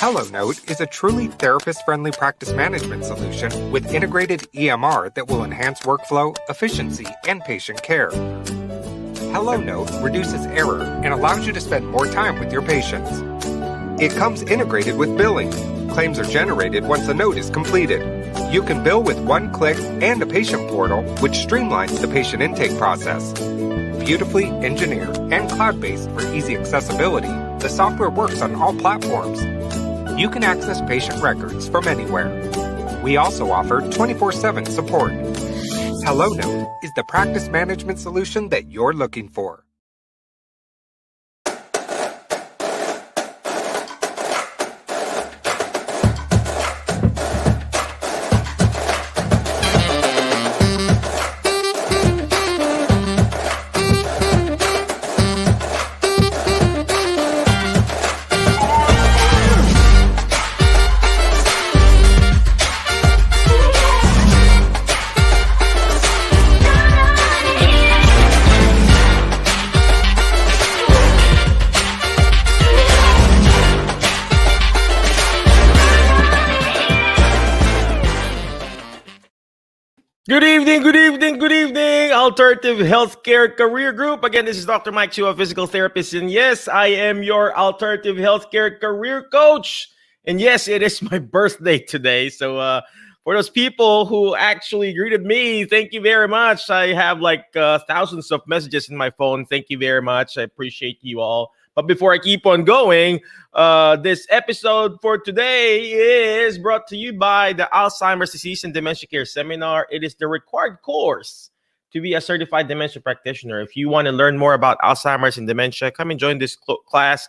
HelloNote is a truly therapist-friendly practice management solution with integrated EMR that will enhance workflow, efficiency, and patient care. HelloNote reduces error and allows you to spend more time with your patients. It comes integrated with billing. Claims are generated once a note is completed. You can bill with one click and a patient portal, which streamlines the patient intake process. Beautifully engineered and cloud-based for easy accessibility, the software works on all platforms. You can access patient records from anywhere. We also offer 24/7 support. HelloNote is the practice management solution that you're looking for. Good evening, Alternative Healthcare Career Group. Again, this is Dr. Mike Chu, a physical therapist. And yes, I am your Alternative Healthcare Career Coach. And yes, it is my birthday today. So for those people who actually greeted me, thank you very much. I have like thousands of messages in my phone. Thank you very much. I appreciate you all. But before I keep on going, this episode for today is brought to you by the Alzheimer's Disease and Dementia Care Seminar. It is the required course to be a certified dementia practitioner. If you want to learn more about Alzheimer's and dementia, come and join this class.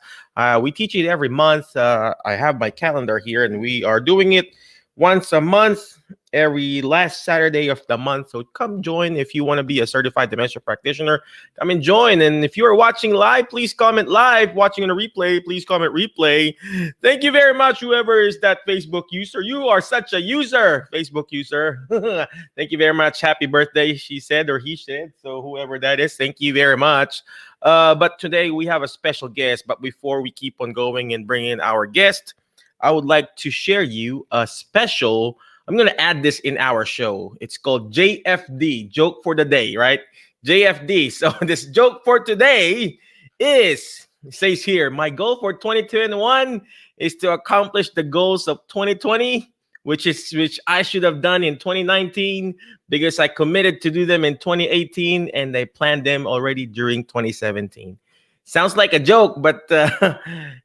We teach it every month. I have my calendar here, and we are doing it once a month, every last Saturday of the month. So come join if you want to be a certified dementia practitioner. Come and join. And if you are watching live, please comment live. Watching on a replay, please comment replay. Thank you very much, whoever is that Facebook user. You are such a user, Facebook user. Thank you very much. Happy birthday, she said, or he said. So whoever that is, thank you very much. But today we have a special guest. But before we keep on going and bring in our guest, I would like to share you a special. I'm going to add this in our show. It's called JFD, Joke for the Day, right? JFD. So this joke for today is, it says here, my goal for 2021 is to accomplish the goals of 2020, which I should have done in 2019 because I committed to do them in 2018 and I planned them already during 2017. Sounds like a joke, but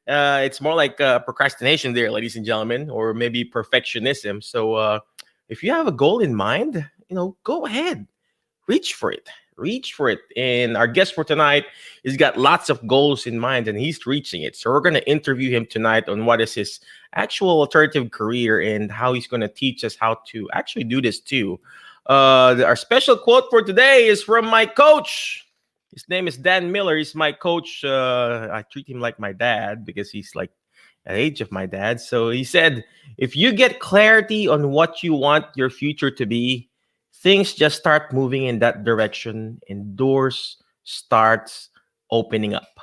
it's more like procrastination there, ladies and gentlemen, or maybe perfectionism. So if you have a goal in mind, go ahead, reach for it. And our guest for tonight has got lots of goals in mind, and he's reaching it. So we're going to interview him tonight on what is his actual alternative career and how he's going to teach us how to actually do this too. Our special quote for today is from my coach. His name is Dan Miller. He's my coach. I treat him like my dad because he's like the age of my dad. So he said, if you get clarity on what you want your future to be, things just start moving in that direction and doors starts opening up.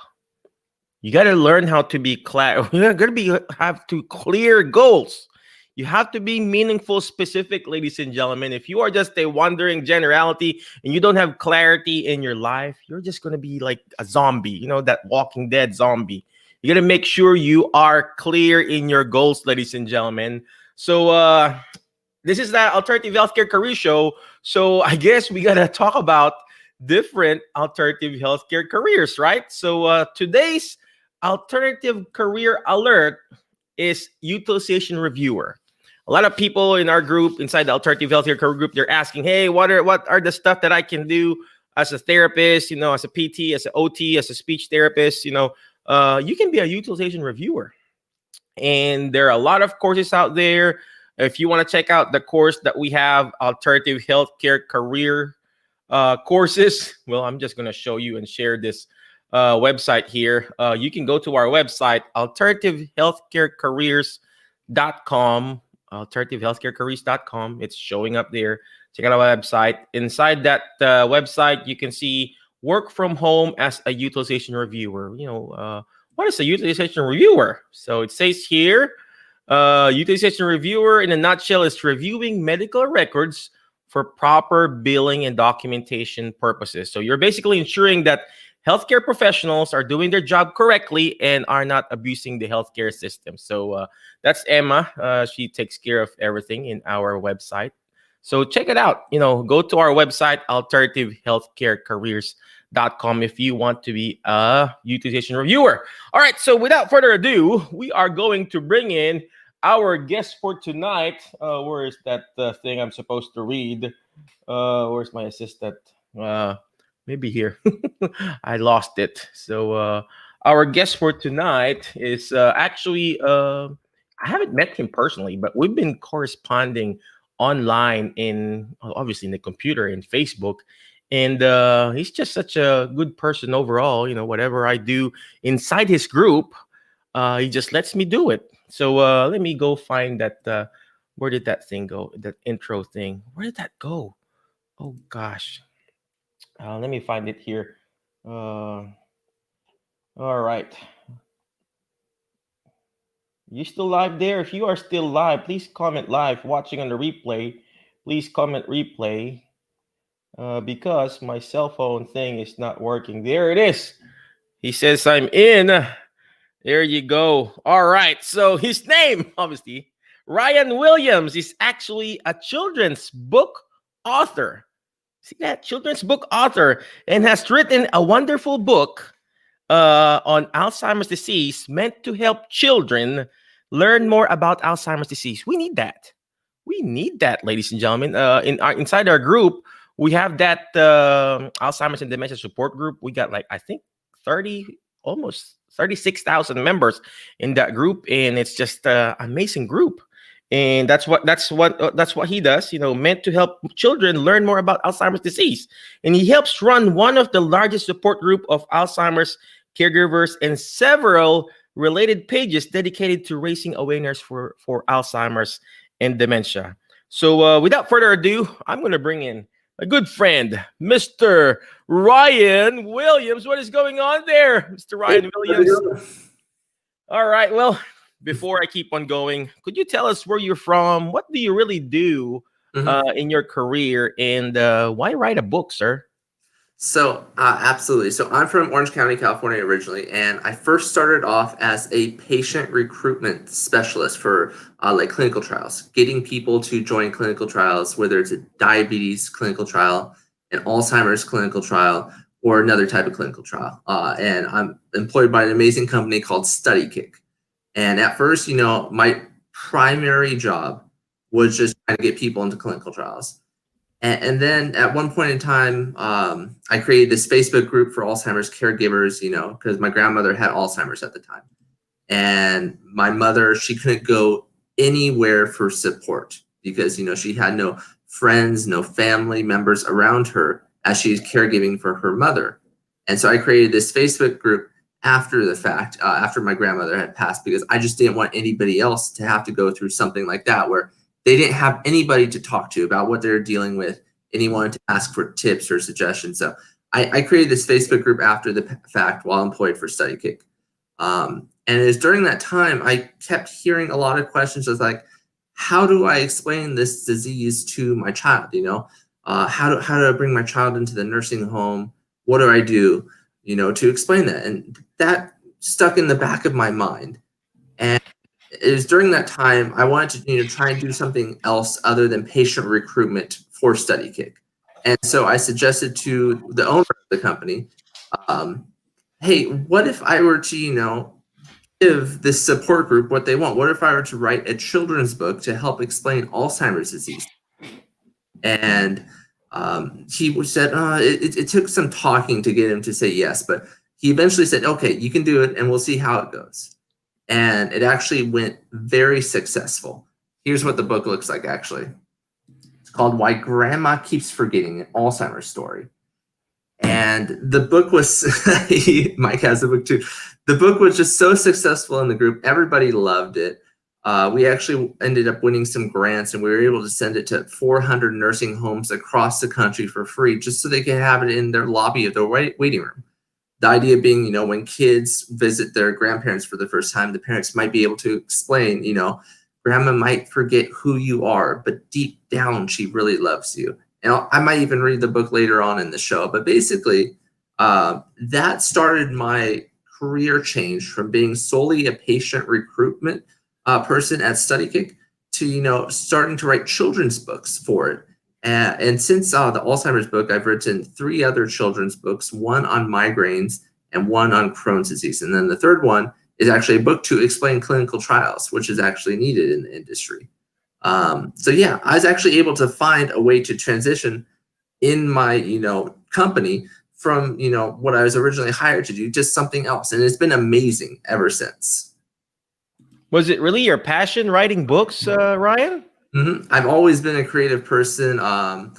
You got to learn how to be clear. You're going to have to clear goals. You have to be meaningful, specific, ladies and gentlemen. If you are just a wandering generality and you don't have clarity in your life, you're just going to be like a zombie, that Walking Dead zombie. You got to make sure you are clear in your goals, ladies and gentlemen. So this is the Alternative Healthcare Career Show. So I guess we got to talk about different alternative healthcare careers, right? So today's alternative career alert is utilization reviewer. A lot of people in our group, inside the Alternative Healthcare Career Group, they're asking, hey, what are the stuff that I can do as a therapist, as a PT, as an OT, as a speech therapist? You can be a utilization reviewer. And there are a lot of courses out there. If you want to check out the course that we have, Alternative Healthcare Career courses, well, I'm just going to show you and share this website here. You can go to our website, alternativehealthcarecareers.com. alternativehealthcarecareers.com. It's showing up there. Check out our website. Inside that website, you can see work from home as a utilization reviewer. What is a utilization reviewer? So it says here, Utilization reviewer, in a nutshell, is reviewing medical records for proper billing and documentation purposes. So you're basically ensuring that healthcare professionals are doing their job correctly and are not abusing the healthcare system. So that's Emma. She takes care of everything in our website. So check it out. Go to our website, alternativehealthcarecareers.com, if you want to be a utilization reviewer. All right. So without further ado, we are going to bring in our guest for tonight. Where is that thing I'm supposed to read? Where's my assistant? Maybe here. I lost it. So our guest for tonight is actually, I haven't met him personally, but we've been corresponding online obviously in the computer, in Facebook. And he's just such a good person overall. Whatever I do inside his group, he just lets me do it. So let me go find that. Where did that thing go? That intro thing. Where did that go? Oh gosh. Let me find it here. All right. You still live there? If you are still live, please comment live. Watching on the replay, please comment replay. Because my cell phone thing is not working. There it is. He says I'm in. There you go. All right. So his name, obviously, Ryan Williams, is actually a children's book author. See that? Children's book author, and has written a wonderful book on Alzheimer's disease, meant to help children learn more about Alzheimer's disease. We need that. We need that, ladies and gentlemen. Inside our group, we have that Alzheimer's and Dementia support group. We got I think 30, almost 36,000 members in that group, and it's just an amazing group. And that's what he does. Meant to help children learn more about Alzheimer's disease, and he helps run one of the largest support group of Alzheimer's caregivers and several related pages dedicated to raising awareness for Alzheimer's and dementia. So without further ado, I'm going to bring in a good friend, Mr. Ryan Williams. What is going on there, Mr. Ryan Williams? All right. Well, before I keep on going, could you tell us where you're from? What do you really do in your career? And why write a book, sir? So absolutely. So I'm from Orange County, California originally, and I first started off as a patient recruitment specialist for clinical trials, getting people to join clinical trials, whether it's a diabetes clinical trial, an Alzheimer's clinical trial, or another type of clinical trial. And I'm employed by an amazing company called Studykick. And at first, my primary job was just trying to get people into clinical trials. And then at one point in time, I created this Facebook group for Alzheimer's caregivers, because my grandmother had Alzheimer's at the time. And my mother, she couldn't go anywhere for support because, she had no friends, no family members around her as she's caregiving for her mother. And so I created this Facebook group after the fact, after my grandmother had passed, because I just didn't want anybody else to have to go through something like that where they didn't have anybody to talk to about what they're dealing with, anyone to ask for tips or suggestions. So I created this Facebook group after the fact while employed for Studykick. And it was during that time I kept hearing a lot of questions of how do I explain this disease to my child? How do I bring my child into the nursing home? What do I do, to explain that? And that stuck in the back of my mind. And it was during that time I wanted to try and do something else other than patient recruitment for Studykick. And so I suggested to the owner of the company, hey, what if I were to give this support group what they want? What if I were to write a children's book to help explain Alzheimer's disease? And he said it took some talking to get him to say yes, but he eventually said, okay, you can do it and we'll see how it goes. And it actually went very successful. Here's what the book looks like, actually. It's called Why Grandma Keeps Forgetting, an Alzheimer's Story. And the book was, Mike has the book too. The book was just so successful in the group. Everybody loved it. We actually ended up winning some grants, and we were able to send it to 400 nursing homes across the country for free, just so they could have it in their lobby of their waiting room. The idea being, when kids visit their grandparents for the first time, the parents might be able to explain, grandma might forget who you are, but deep down, she really loves you. And I might even read the book later on in the show. But basically, that started my career change from being solely a patient recruitment person at Studykick to, starting to write children's books for it. And since the Alzheimer's book, I've written 3 other children's books, one on migraines and one on Crohn's disease. And then the third one is actually a book to explain clinical trials, which is actually needed in the industry. So yeah, I was actually able to find a way to transition in my, company from, what I was originally hired to do, just something else. And it's been amazing ever since. Was it really your passion writing books, Ryan? I've always been a creative person. I've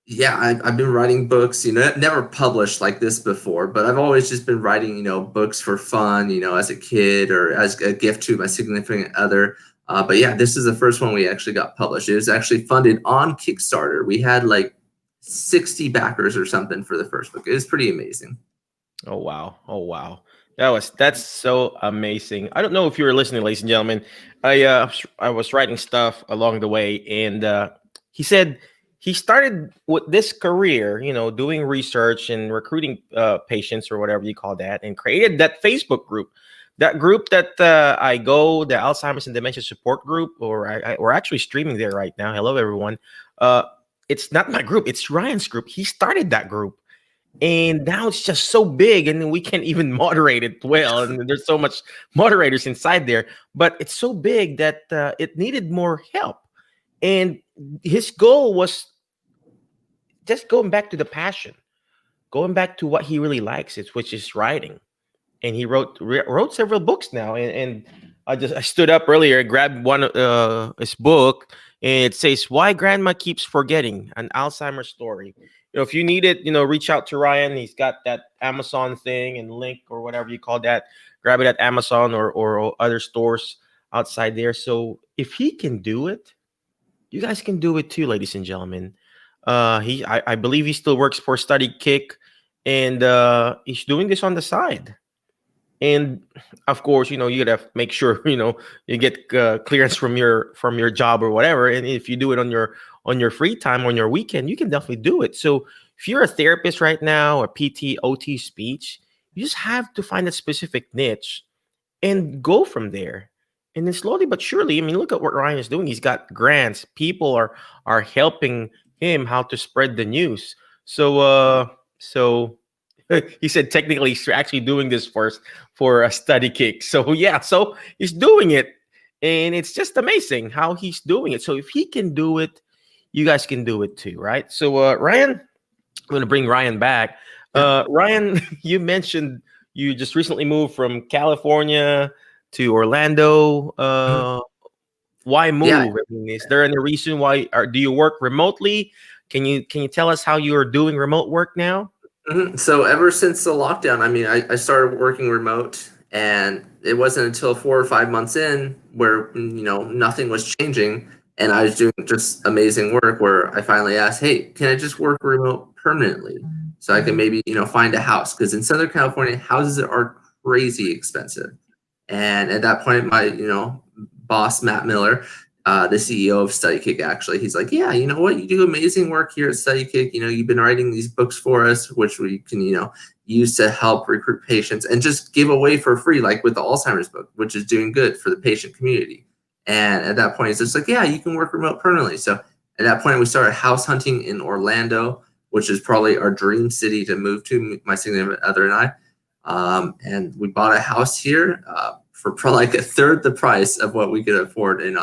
been writing books, never published like this before, but I've always just been writing, books for fun, as a kid or as a gift to my significant other. But yeah, this is the first one we actually got published. It was actually funded on Kickstarter. We had like 60 backers or something for the first book. It was pretty amazing. Oh, wow. Oh, wow. That's so amazing. I don't know if you were listening, ladies and gentlemen. I was writing stuff along the way, and he said he started with this career, doing research and recruiting patients or whatever you call that, and created that Facebook group. That group that I go, the Alzheimer's and Dementia Support Group, we're actually streaming there right now. Hello, everyone. It's not my group. It's Ryan's group. He started that group. And now it's just so big, and we can't even moderate it well. And there's so much moderators inside there, but it's so big that it needed more help. And his goal was just going back to the passion, going back to what he really likes, which is writing. And he wrote several books now. And I stood up earlier and grabbed one his book, and it says "Why Grandma Keeps Forgetting: An Alzheimer's Story." If you need it, reach out to Ryan. He's got that Amazon thing and link or whatever you call that. Grab it at Amazon or other stores outside there. So if he can do it, you guys can do it too, ladies and gentlemen. I believe he still works for Studykick, and he's doing this on the side. And of course, you gotta make sure you get clearance from your job or whatever. And if you do it on your free time, on your weekend, you can definitely do it. So if you're a therapist right now, or PT, OT, speech, you just have to find a specific niche and go from there. And then slowly but surely, look at what Ryan is doing. He's got grants. People are helping him how to spread the news. So he said technically he's actually doing this for a Studykick. So yeah, so he's doing it, and it's just amazing how he's doing it. So if he can do it, you guys can do it too, right? So Ryan, I'm going to bring Ryan back. Ryan, you mentioned you just recently moved from California to Orlando. Why move? Yeah. Is there any reason why? Do you work remotely? Can you tell us how you are doing remote work now? So ever since the lockdown, I started working remote, and it wasn't until 4 or 5 months in where, nothing was changing, and I was doing just amazing work where I finally asked, hey, can I just work remote permanently so I can maybe, find a house? Because in Southern California, houses are crazy expensive. And at that point, my, boss, Matt Miller, the CEO of Studykick, actually, he's like, yeah, you know what? You do amazing work here at Studykick. You've been writing these books for us, which we can, use to help recruit patients and just give away for free, like with the Alzheimer's book, which is doing good for the patient community. And at that point, it's just like, yeah, you can work remote permanently. So at that point, we started house hunting in Orlando, which is probably our dream city to move to, my significant other and I. And we bought a house here for probably like a third the price of what we could afford in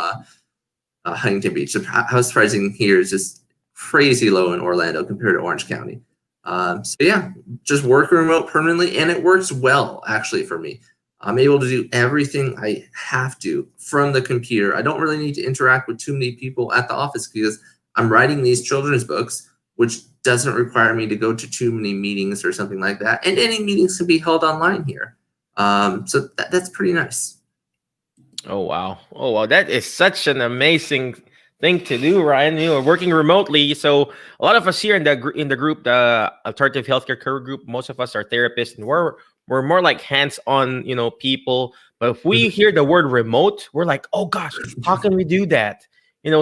Huntington Beach. The house pricing here is just crazy low in Orlando compared to Orange County. So yeah, just work remote permanently, and it works well actually for me. I'm able to do everything I have to from the computer. I don't really need to interact with too many people at the office because I'm writing these children's books, which doesn't require me to go to too many meetings or something like that. And any meetings can be held online here. So that's pretty nice. Oh, wow. Oh, wow. That is such an amazing thing to do, Ryan. Working remotely. So a lot of us here in the group, the Alternative Healthcare Career Group, most of us are therapists, and we're we're more like hands-on, people. But if we hear the word remote, we're like, oh gosh, how can we do that?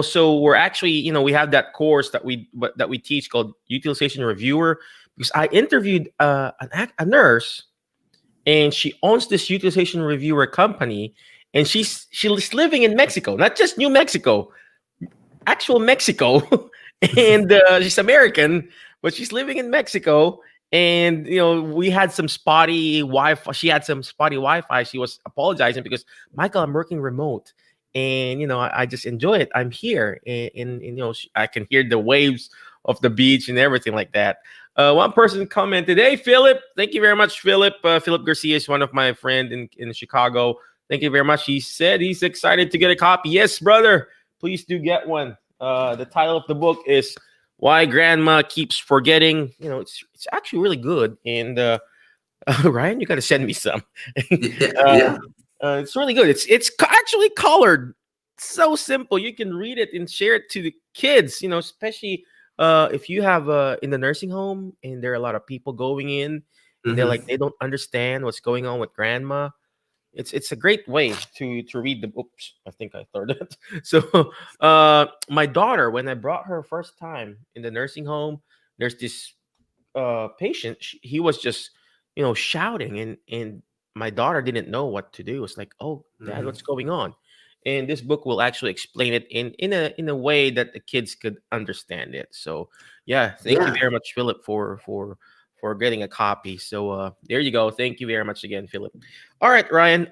So we're actually, we have that course that we teach called Utilization Reviewer, because I interviewed a nurse, and she owns this utilization reviewer company, and she's living in Mexico, not just New Mexico, actual Mexico. And she's American, but she's living in Mexico. And we had some spotty Wi-Fi. She had some spotty Wi-Fi. She was apologizing because, Michael, I'm working remote, and I just enjoy it. I'm here, and I can hear the waves of the beach and everything like that. One person commented, "Hey, Philip, thank you very much, Philip. Philip Garcia is one of my friends in Chicago. Thank you very much." He said he's excited to get a copy. Yes, brother, please do get one. The title of the book is "Why Grandma Keeps Forgetting." It's actually really good. And Ryan, you got to send me some. Yeah. It's really good. It's actually colored. So simple. You can read it and share it to the kids. Especially if you have in the nursing home, and there are a lot of people going in, and they're like, they don't understand what's going on with grandma. It's a great way to read the. Oops, I think I third it. So my daughter, when I brought her first time in the nursing home, there's this patient. He was just shouting, and my daughter didn't know what to do. It's like, oh, Dad, what's going on? And this book will actually explain it in a way that the kids could understand it. So yeah, thank you very much, Philip, for getting a copy. So there you go. Thank you very much again, Philip. All right, Ryan.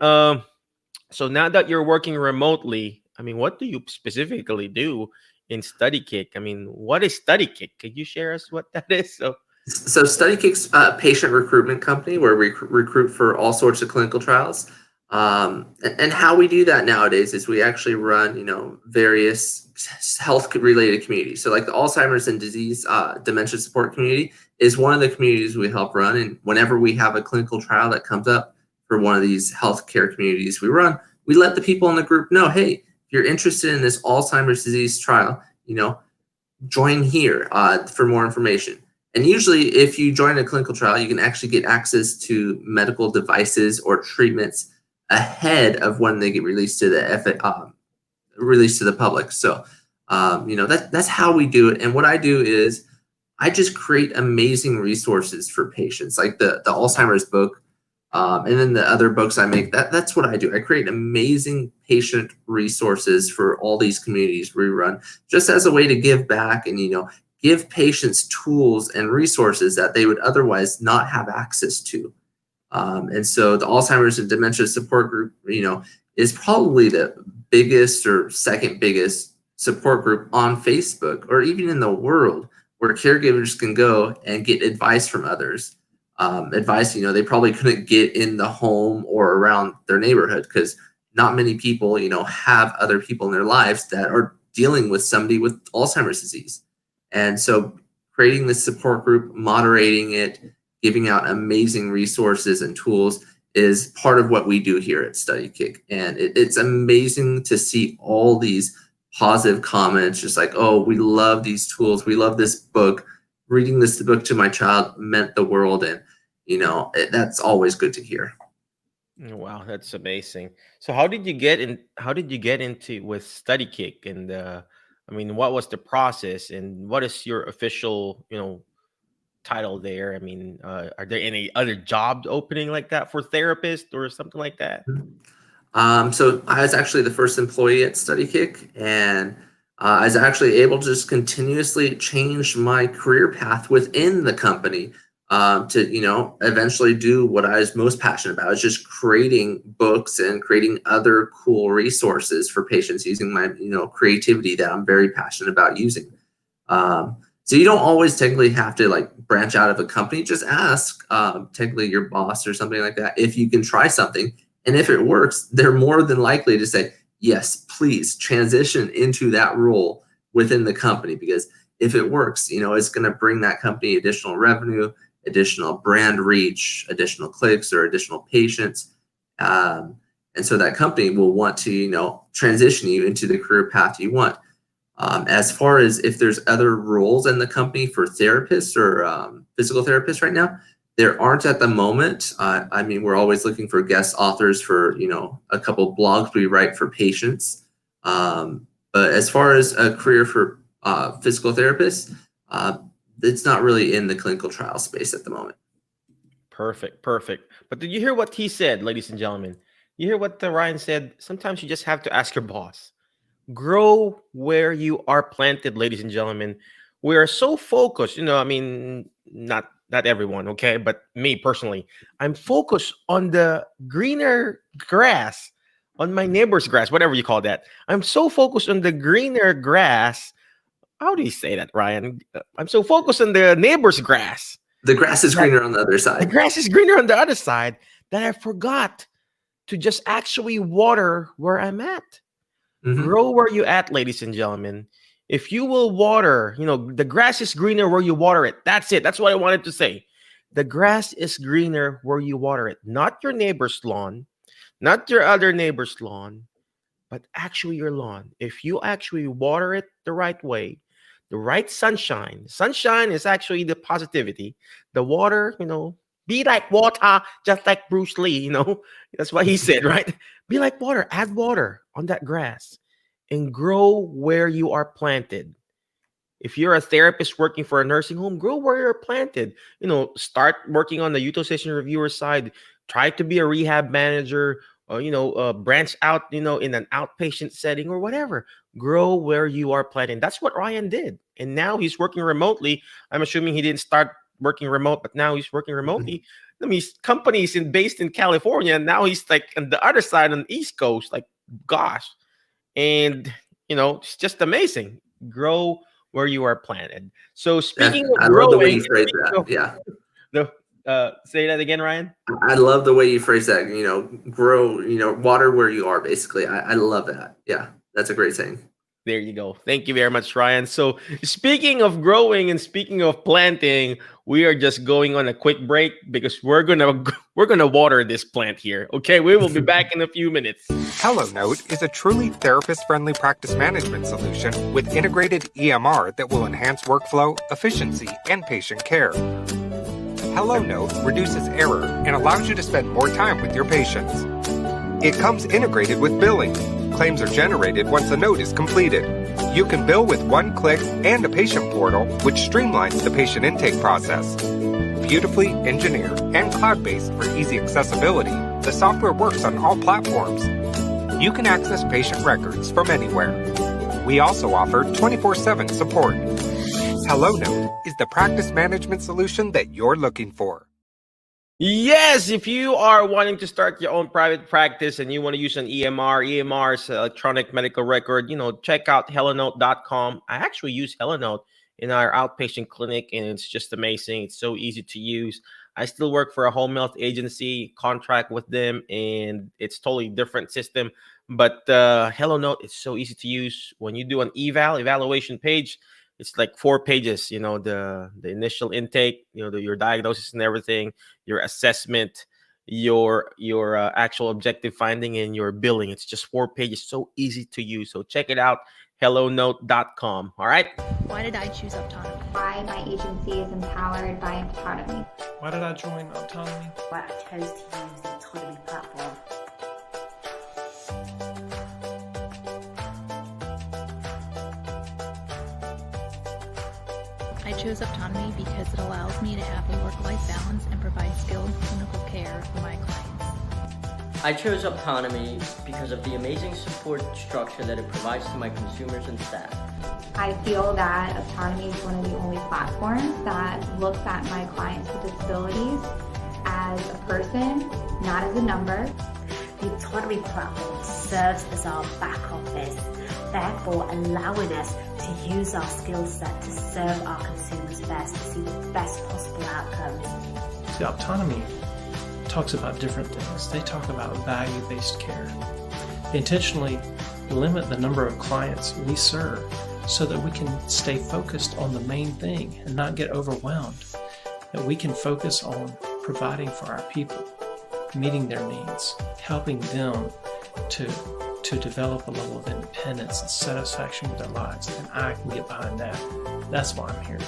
So now that you're working remotely, I mean, what do you specifically do in Studykick? I mean, what is Studykick? Could you share us what that is? So Studykick's a patient recruitment company where we recruit for all sorts of clinical trials. And how we do that nowadays is we actually run, various health-related communities. So like the Alzheimer's and disease dementia support community is one of the communities we help run. And whenever we have a clinical trial that comes up for one of these healthcare communities we run, we let the people in the group know, hey, if you're interested in this Alzheimer's disease trial, join here for more information. And usually if you join a clinical trial, you can actually get access to medical devices or treatments ahead of when they get released to the public. So, that's how we do it. And what I do is I just create amazing resources for patients, like the Alzheimer's book, and then the other books I make. That's what I do. I create amazing patient resources for all these communities we run, just as a way to give back and give patients tools and resources that they would otherwise not have access to. And so the Alzheimer's and Dementia Support Group, is probably the biggest or second biggest support group on Facebook or even in the world, where caregivers can go and get advice from others. Advice, they probably couldn't get in the home or around their neighborhood, because not many people, have other people in their lives that are dealing with somebody with Alzheimer's disease. And so creating this support group, moderating it, giving out amazing resources and tools is part of what we do here at Studykick. And it's amazing to see all these positive comments, just like, oh, we love these tools. We love this book. Reading this book to my child meant the world. And, that's always good to hear. Wow, that's amazing. So how did you get into with Studykick? And I mean, what was the process, and what is your official, title there? I mean, are there any other job opening like that for therapists or something like that? So I was actually the first employee at Studykick, and I was actually able to just continuously change my career path within the company to, eventually do what I was most passionate about, is just creating books and creating other cool resources for patients using my, creativity that I'm very passionate about using. So you don't always technically have to like branch out of a company. Just ask technically your boss or something like that if you can try something. And if it works, they're more than likely to say, yes, please transition into that role within the company. Because if it works, it's going to bring that company additional revenue, additional brand reach, additional clicks, or additional patients. And so that company will want to, transition you into the career path you want. As far as if there's other roles in the company for therapists or physical therapists right now, There aren't at the moment. I mean, we're always looking for guest authors for, a couple blogs we write for patients. But as far as a career for physical therapists, it's not really in the clinical trial space at the moment. Perfect. But did you hear what he said, ladies and gentlemen? You hear what Ryan said? Sometimes you just have to ask your boss. Grow where you are planted, ladies and gentlemen. We are so focused, I mean, not everyone, okay? But me personally, I'm focused on the greener grass, on my neighbor's grass, whatever you call that. I'm so focused on the greener grass. How do you say that, Ryan? I'm so focused on the neighbor's grass. The grass is greener on the other side. The grass is greener on the other side that I forgot to just actually water where I'm at. Mm-hmm. Grow where you at, ladies and gentlemen. If you will water, the grass is greener where you water it. That's it. That's what I wanted to say. The grass is greener where you water it. Not your neighbor's lawn, not your other neighbor's lawn, but actually your lawn. If you actually water it the right way, the right sunshine. Sunshine is actually the positivity. The water, be like water, just like Bruce Lee, That's what he said, right? Be like water. Add water on that grass and grow where you are planted. If you're a therapist working for a nursing home, grow where you're planted. Start working on the utilization reviewer side. Try to be a rehab manager, or, branch out, in an outpatient setting or whatever. Grow where you are planted. That's what Ryan did. And now he's working remotely. I'm assuming he didn't start working remote, but now he's working remotely. I mean, companies based in California, and now he's like on the other side on the East Coast. Like, gosh. And, it's just amazing. Grow where you are planted. So speaking of growing, love the way you phrase that. Yeah. Say that again, Ryan. I love the way you phrase that. Grow, water where you are, basically. I love that. Yeah, that's a great saying. There you go. Thank you very much, Ryan. So speaking of growing and speaking of planting, we are just going on a quick break because we're gonna water this plant here. Okay, we will be back in a few minutes. HelloNote is a truly therapist-friendly practice management solution with integrated EMR that will enhance workflow, efficiency, and patient care. HelloNote reduces error and allows you to spend more time with your patients. It comes integrated with billing. Claims are generated once the note is completed. You can bill with one click and a patient portal, which streamlines the patient intake process. Beautifully engineered and cloud-based for easy accessibility, the software works on all platforms. You can access patient records from anywhere. We also offer 24/7 support. HelloNote is the practice management solution that you're looking for. Yes, if you are wanting to start your own private practice and you want to use an EMR is electronic medical record, check out hellonote.com. I actually use HelloNote in our outpatient clinic, and it's just amazing. It's so easy to use. I still work for a home health agency, contract with them, and it's totally different system. But HelloNote is so easy to use. When you do an evaluation page, it's like 4 pages, the initial intake, your diagnosis and everything, your assessment, your actual objective finding, and your billing. It's just 4 pages, so easy to use. So check it out, hellonote.com. All right. Why did I choose autonomy? Why my agency is empowered by autonomy. Why did I join autonomy? Why I chose to use the autonomy platform. I chose autonomy because it allows me to have a work-life balance and provide skilled clinical care for my clients. I chose autonomy because of the amazing support structure that it provides to my consumers and staff. I feel that autonomy is one of the only platforms that looks at my clients with disabilities as a person, not as a number. The autonomy platform serves as our back office, therefore allowing us to use our skill set to serve our consumers best, to see the best possible outcomes. The autonomy talks about different things. They talk about value-based care. They intentionally limit the number of clients we serve so that we can stay focused on the main thing and not get overwhelmed, that we can focus on providing for our people, meeting their needs, helping them to develop a level of independence and satisfaction with their lives, and I can get behind that. That's why I'm here.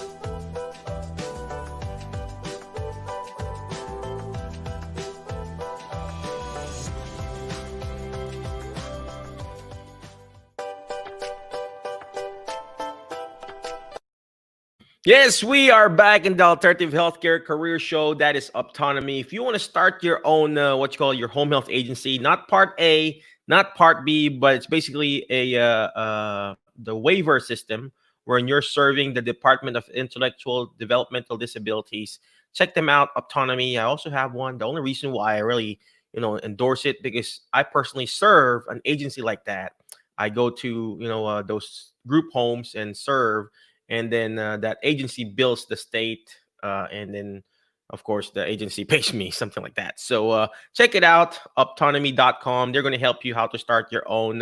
Yes, we are back in the Alternative Healthcare Career Show. That is autonomy. If you want to start your own, what you call your home health agency, not Part A, not Part B, but it's basically the waiver system wherein you're serving the Department of Intellectual Developmental Disabilities. Check them out, Autonomy. I also have one. The only reason why I really, endorse it because I personally serve an agency like that. I go to, those group homes and serve, and then that agency bills the state, and then of course the agency pays me, something like that. So check it out, autonomy.com. They're going to help you how to start your own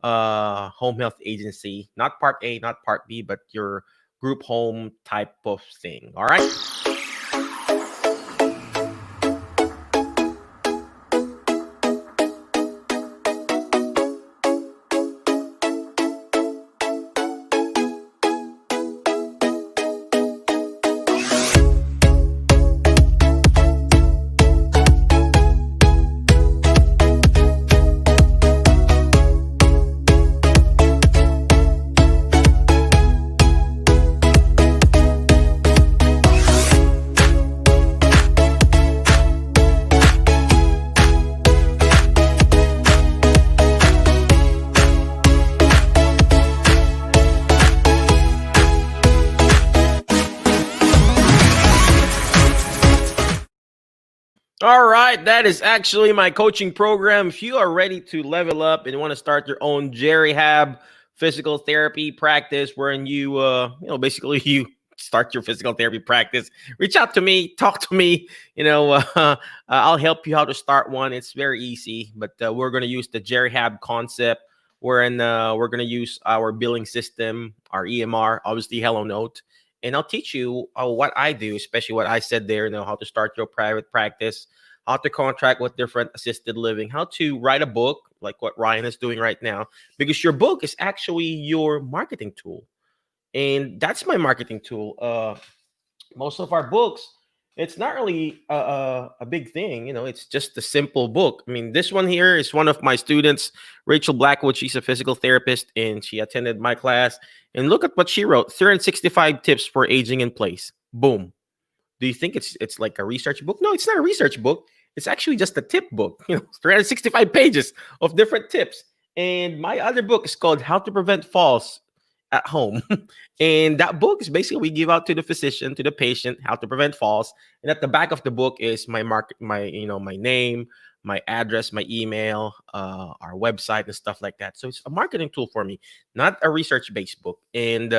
home health agency, not Part A, not Part B, but your group home type of thing. All right. All right, that is actually my coaching program. If you are ready to level up and want to start your own Jerryhab physical therapy practice, wherein you, basically you start your physical therapy practice, reach out to me, talk to me. I'll help you how to start one. It's very easy, but we're going to use the Jerryhab concept, wherein we're going to use our billing system, our EMR, obviously Hello Note. And I'll teach you what I do, especially what I said there, how to start your private practice, how to contract with different assisted living, how to write a book like what Ryan is doing right now, because your book is actually your marketing tool. And that's my marketing tool. Most of our books, it's not really a big thing. It's just a simple book. I mean, this one here is one of my students, Rachel Blackwood. She's a physical therapist and she attended my class. And look at what she wrote: 365 tips for aging in place. Boom. Do you think it's like a research book? No, it's not a research book. It's actually just a tip book. 365 pages of different tips. And my other book is called How to Prevent Falls at Home. And that book is basically we give out to the physician, to the patient, how to prevent falls. And at the back of the book is my my name, my address, my email, our website and stuff like that. So it's a marketing tool for me, not a research-based book. And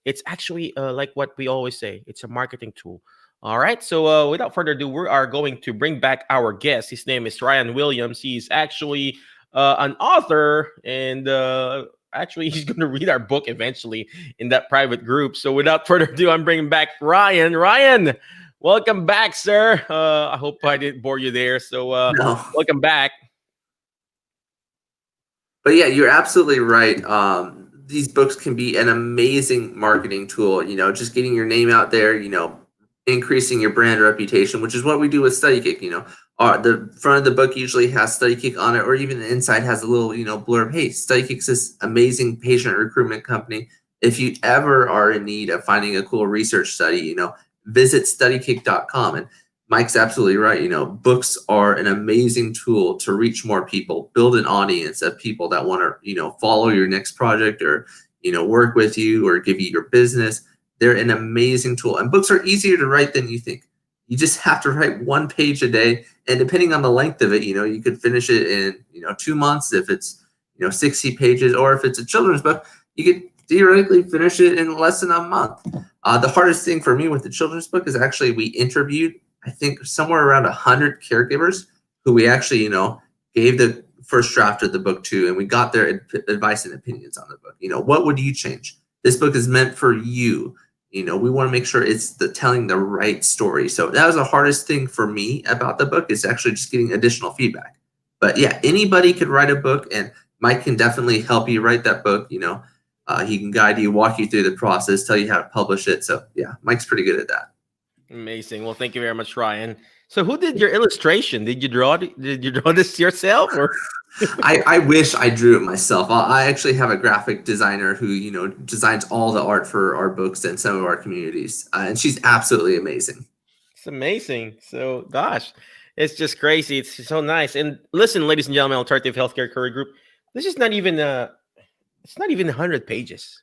it's actually like what we always say, it's a marketing tool. All right. So without further ado, we are going to bring back our guest. His name is Ryan Williams. He's actually an author, and actually he's going to read our book eventually in that private group. So without further ado, I'm bringing back Ryan. Ryan, welcome back, sir. I hope I didn't bore you there. So No. welcome back. But yeah, you're absolutely right. These books can be an amazing marketing tool, just getting your name out there, increasing your brand reputation, which is what we do with Studykick. The front of the book usually has Studykick on it, or even the inside has a little, blurb. Hey, Studykick's this amazing patient recruitment company. If you ever are in need of finding a cool research study, visit studykick.com. And Mike's absolutely right. Books are an amazing tool to reach more people, build an audience of people that want to, follow your next project, or, work with you, or give you your business. They're an amazing tool, and books are easier to write than you think. You just have to write 1 page a day, and depending on the length of it, you could finish it in 2 months if it's 60 pages, or if it's a children's book, you could theoretically finish it in less than a month. The hardest thing for me with the children's book is actually we interviewed, I think, somewhere around 100 caregivers who we actually gave the first draft of the book to, and we got their advice and opinions on the book. What would you change? This book is meant for you. We want to make sure it's telling the right story. So that was the hardest thing for me about the book, is actually just getting additional feedback. But yeah, anybody could write a book, and Mike can definitely help you write that book. He can guide you, walk you through the process, tell you how to publish it. So yeah, Mike's pretty good at that. Amazing. Well, thank you very much, Ryan. So who did your illustration? Did you draw? Did you draw this yourself, or? I wish I drew it myself. I actually have a graphic designer who, designs all the art for our books and some of our communities, and she's absolutely amazing. It's amazing. So, gosh, it's just crazy. It's so nice. And listen, ladies and gentlemen, Alternative Healthcare Career Group. This is not even it's not even 100 pages.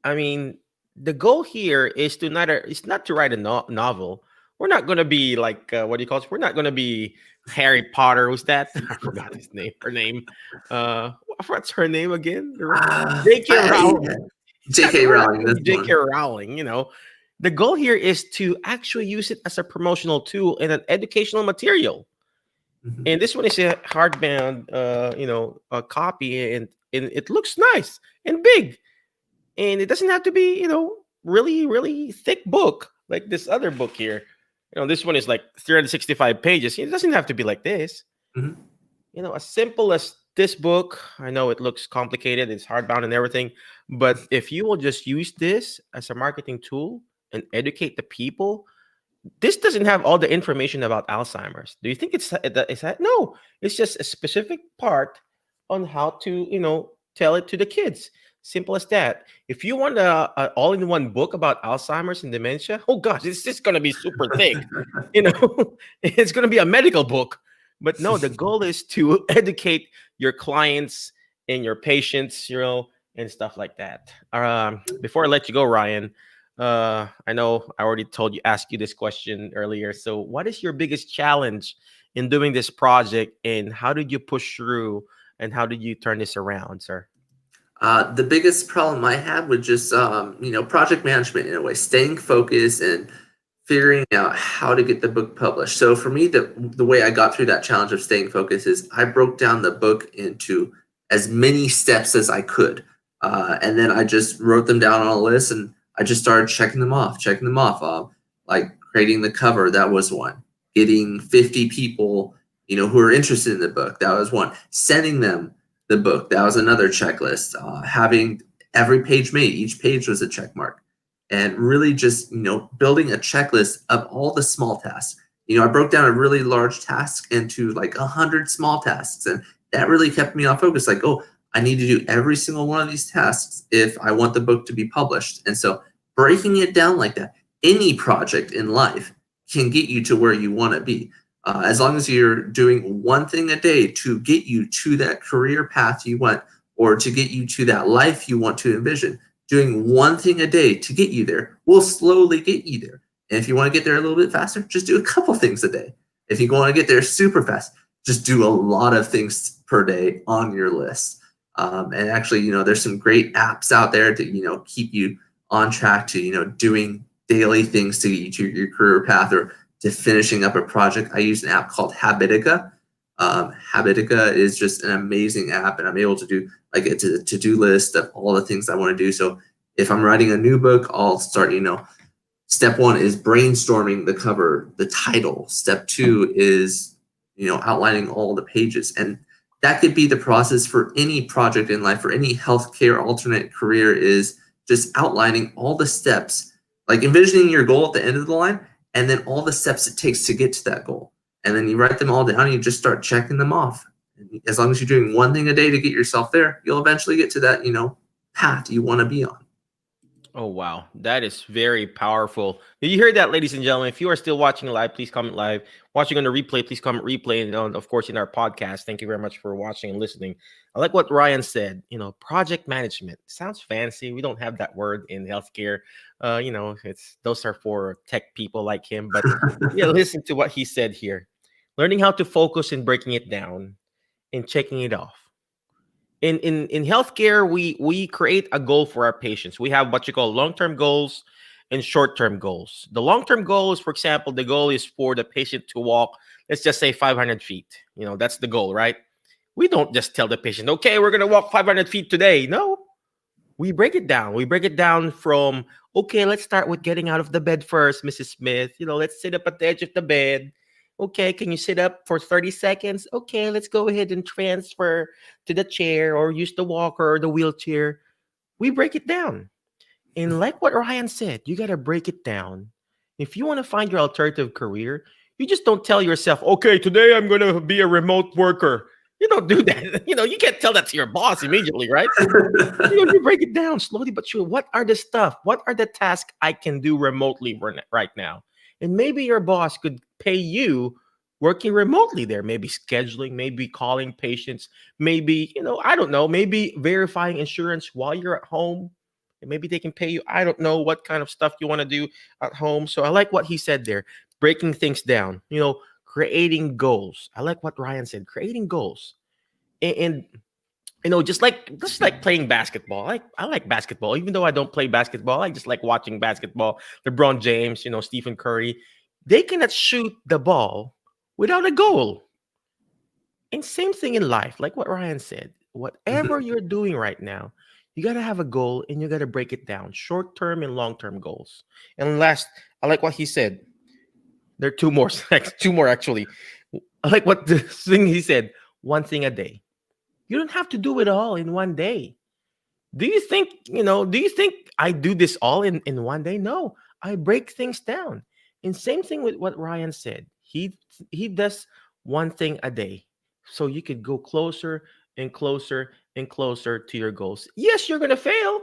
I mean, the goal here is to not it's not to write a novel. We're not going to be like what do you call it? We're not going to be Harry Potter. Who's that? I forgot his name. Her name. What's her name again? J.K. Rowling. J.K. Rowling. J.K. Rowling. The goal here is to actually use it as a promotional tool and an educational material. Mm-hmm. And this one is a hardbound, a copy, and it looks nice and big. And it doesn't have to be, really, really thick book like this other book here. This one is like 365 pages. It doesn't have to be like this. Mm-hmm. As simple as this book. I know it looks complicated. It's hardbound and everything. But if you will just use this as a marketing tool and educate the people, this doesn't have all the information about Alzheimer's. Do you think it's that? No, it's just a specific part on how to, tell it to the kids. Simple as that. If you want a all-in-one book about Alzheimer's and dementia, oh gosh, it's just going to be super thick. It's going to be a medical book. But no, the goal is to educate your clients and your patients, and stuff like that. Before I let you go, Ryan, I know I already asked you this question earlier. So what is your biggest challenge in doing this project, and how did you push through, and how did you turn this around, sir? The biggest problem I had was just, project management in a way, staying focused and figuring out how to get the book published. So for me, the way I got through that challenge of staying focused is I broke down the book into as many steps as I could. And then I just wrote them down on a list, and I just started checking them off. Like creating the cover, that was one. Getting 50 people, who are interested in the book, that was one. Sending them the book, that was another checklist. Having every page made, each page was a check mark. And really just, building a checklist of all the small tasks. I broke down a really large task into like 100 small tasks. And that really kept me on focus. Like, oh, I need to do every single one of these tasks if I want the book to be published. And so breaking it down like that, any project in life can get you to where you want to be. As long as you're doing one thing a day to get you to that career path you want, or to get you to that life you want to envision, doing one thing a day to get you there will slowly get you there. And if you want to get there a little bit faster, just do a couple things a day. If you want to get there super fast, just do a lot of things per day on your list. And actually, there's some great apps out there to, keep you on track to, doing daily things to get you to your career path or to finishing up a project. I use an app called Habitica. Habitica is just an amazing app, and I'm able to do like a to-do list of all the things I want to do. So if I'm writing a new book, I'll start, step one is brainstorming the cover, the title. Step two is, outlining all the pages. And that could be the process for any project in life, for any healthcare alternate career, is just outlining all the steps, like envisioning your goal at the end of the line, and then all the steps it takes to get to that goal. And then you write them all down and you just start checking them off. And as long as you're doing one thing a day to get yourself there, you'll eventually get to that, path you want to be on. Oh, wow. That is very powerful. Did you hear that, ladies and gentlemen? If you are still watching live, please comment live. Watching on the replay, please comment replay. And of course, in our podcast, thank you very much for watching and listening. I like what Ryan said, project management. Sounds fancy. We don't have that word in healthcare. Those are for tech people like him. But listen to what he said here. Learning how to focus and breaking it down and checking it off. In healthcare, we create a goal for our patients. We have what you call long-term goals and short-term goals. The long-term goal is, for example, the goal is for the patient to walk, let's just say 500 feet. That's the goal, right? We don't just tell the patient, okay, we're going to walk 500 feet today. No, we break it down. We break it down from, okay, let's start with getting out of the bed first, Mrs. Smith. Let's sit up at the edge of the bed. Okay, can you sit up for 30 seconds? Okay, let's go ahead and transfer to the chair or use the walker or the wheelchair. We break it down. And like what Ryan said, you got to break it down If you want to find your alternative career, you just don't tell yourself, okay, today I'm going to be a remote worker. You don't do that. You can't tell that to your boss immediately, right? You break it down slowly but surely. What are the stuff? What are the tasks I can do remotely right now? And maybe your boss could pay you working remotely there, maybe scheduling, maybe calling patients, maybe, I don't know, maybe verifying insurance while you're at home. And maybe they can pay you. I don't know what kind of stuff you want to do at home. So I like what he said there, breaking things down, creating goals. I like what Ryan said, creating goals. And just like playing basketball. I like basketball, even though I don't play basketball. I just like watching basketball. LeBron James, Stephen Curry, they cannot shoot the ball without a goal. And same thing in life, like what Ryan said. Whatever you're doing right now, you got to have a goal and you got to break it down, short-term and long-term goals. And last, I like what he said. There are two more, actually. I like what the thing he said, one thing a day. You don't have to do it all in one day. Do you think I do this all in one day? No, I break things down. And same thing with what Ryan said. He does one thing a day. So you could go closer and closer and closer to your goals. Yes, you're going to fail.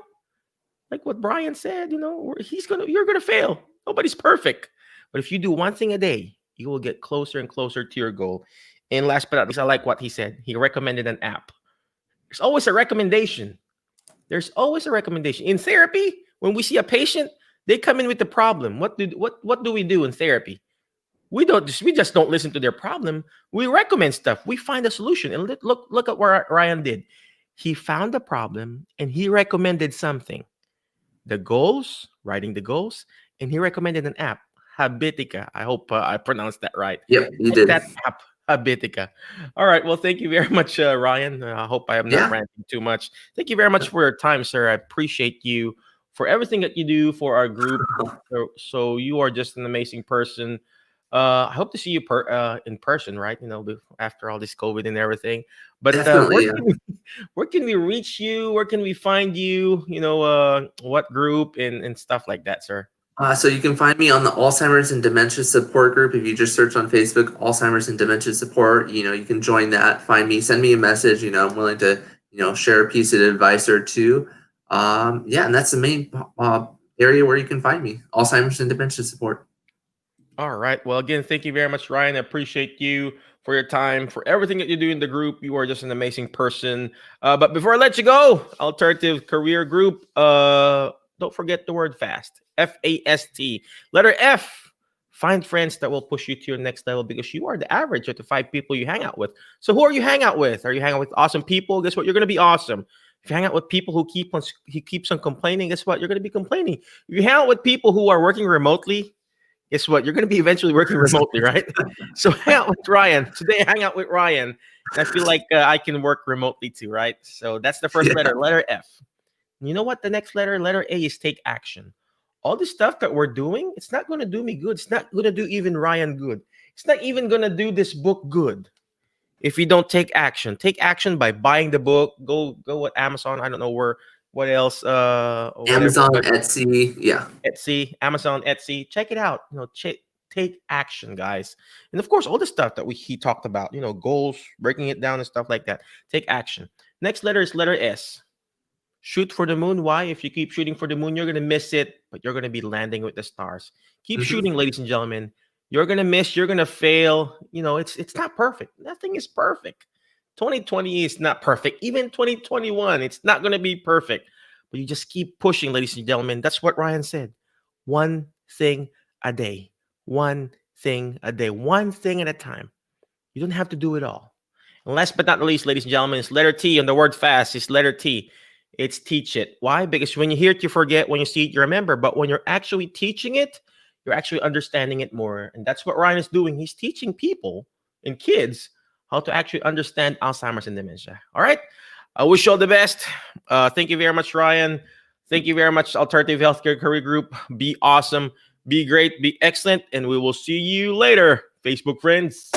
Like what Brian said, you're going to fail. Nobody's perfect. But if you do one thing a day, you will get closer and closer to your goal. And last but not least, I like what he said. He recommended an app. There's always a recommendation. There's always a recommendation. In therapy, when we see a patient, they come in with the problem. What do we do in therapy? We just don't listen to their problem. We recommend stuff. We find a solution. And look at what Ryan did. He found the problem and he recommended something. The goals, writing the goals, and he recommended an app, Habitica. I hope I pronounced that right. Yep, you did. That app, Habitica. All right. Well, thank you very much, Ryan. I hope I am not ranting too much. Thank you very much for your time, sir. I appreciate you for everything that you do for our group. So you are just an amazing person. I hope to see you in person, right? After all this COVID and everything. But where can we reach you? Where can we find you? What group and stuff like that, sir? So you can find me on the Alzheimer's and Dementia Support Group. If you just search on Facebook, Alzheimer's and Dementia Support, you can join that. Find me, send me a message. I'm willing to, share a piece of advice or two. And that's the main area where you can find me, Alzheimer's and Dementia Support. All right. Well, again, thank you very much, Ryan. I appreciate you for your time, for everything that you do in the group. You are just an amazing person. But before I let you go, Alternative Career Group, don't forget the word FAST, F-A-S-T. Letter F, find friends that will push you to your next level because you are the average of the 5 people you hang out with. So who are you hang out with? Are you hanging out with awesome people? Guess what? You're going to be awesome. If you hang out with people who keeps on complaining, guess what? You're going to be complaining. If you hang out with people who are working remotely, guess what? You're going to be eventually working remotely, right? So hang out with Ryan. Today, hang out with Ryan. And I feel like I can work remotely too, right? So that's the first letter, letter F. You know what? The next letter, letter A, is take action. All the stuff that we're doing, it's not going to do me good. It's not going to do even Ryan good. It's not even going to do this book good if you don't take action. Take action by buying the book. Go with Amazon. I don't know what else. Amazon, Etsy, Etsy, Amazon, Etsy. Check it out. Take action, guys. And of course, all the stuff that he talked about. Goals, breaking it down and stuff like that. Take action. Next letter is letter S. Shoot for the moon. Why? If you keep shooting for the moon, you're going to miss it, but you're going to be landing with the stars. Keep shooting, ladies and gentlemen. You're going to miss. You're going to fail. It's not perfect. Nothing is perfect. 2020 is not perfect. Even 2021, it's not going to be perfect. But you just keep pushing, ladies and gentlemen. That's what Ryan said. One thing a day. One thing a day. One thing at a time. You don't have to do it all. And last but not least, ladies and gentlemen, it's letter T on the word fast. It's letter T. It's teach it. Why? Because when you hear it, you forget. When you see it, you remember. But when you're actually teaching it, you're actually understanding it more. And that's what Ryan is doing. He's teaching people and kids how to actually understand Alzheimer's and dementia. All right. I wish you all the best. Thank you very much, Ryan. Thank you very much, Alternative Healthcare Career Group. Be awesome. Be great. Be excellent. And we will see you later, Facebook friends.